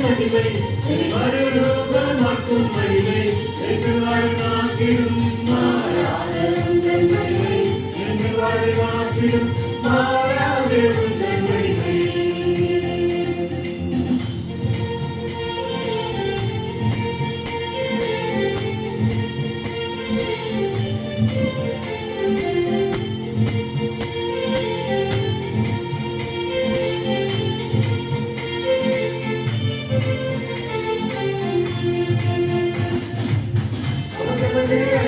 மகிமை மறுரூபமாக்கும் மகிமை எங்கள் வாழ்நாட்டிலும் மாறாத உந்தன் மகிமை எங்கள் வாழ்நாட்டிலும் மாறாத உந்தன் மகிமை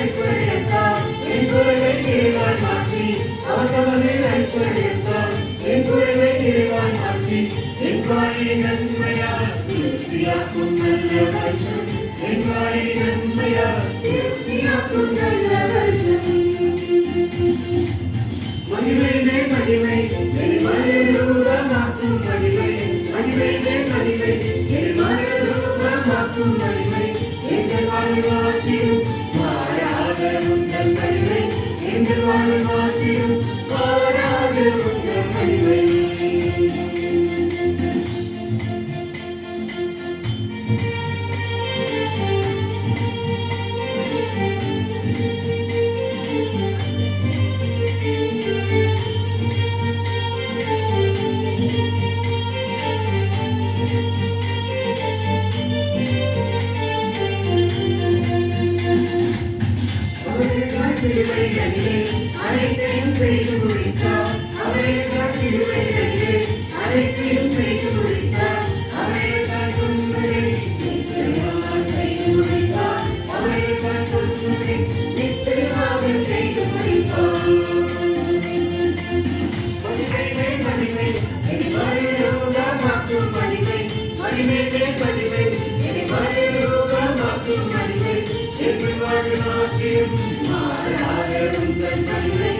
ஐஸ்வர்யத்தால் என் குறைவை நிறைவாய் மாற்றி அவசமதில் ஐஸ்வர்யத்தால் என் குறைவை நிறைவாய் மாற்றி என் வாயை நன்மையால் திருப்தியாக்கும் நல்ல வருஷம் என் வாயை நன்மையால் திருப்தியாக்கும் நல்ல வருஷம் மகிமை மகிமை மறுரூபமாக்கும் மகிமை மகிமை மகிமை மறுரூபமாக்கும் மகிமை எங்கள் வாழ்வாற்றிலும் மாறாத உந்தன் மகிமை எங்கள் வாழ்வாற்றிலும் மாறாத உந்தன் மகிமை சிலுவைகளிலே அனைத்தையும் செய்து முடித்தார் அவர்களுக்காக சிலுவைகளிலே அனைத்தையும் செய்து முடித்தார் அவர்களுக்காக சொன்னதை நிச்சயமாக செய்து முடித்தார் அவர்களுக்காக சொன்னதை நிச்சயமாக செய்து முடித்தார் மகிமை மகிமை மறுரூபமாக்கும் மகிமை மகிமை மகிமை மறுரூபமாக்கும் மகிமை எங்கள் வாழ்நாட்டிலும் மாறாத உந்தன் மகிமை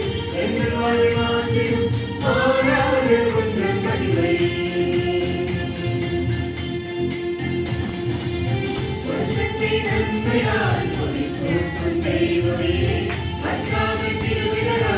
எங்கள் வாழ்நாட்டிலும் மாறாத உந்தன் மகிமை வருஷத்தின் நன்மையால் கொடிக்கும் தெய்வமே அற்றாமை திருவிழா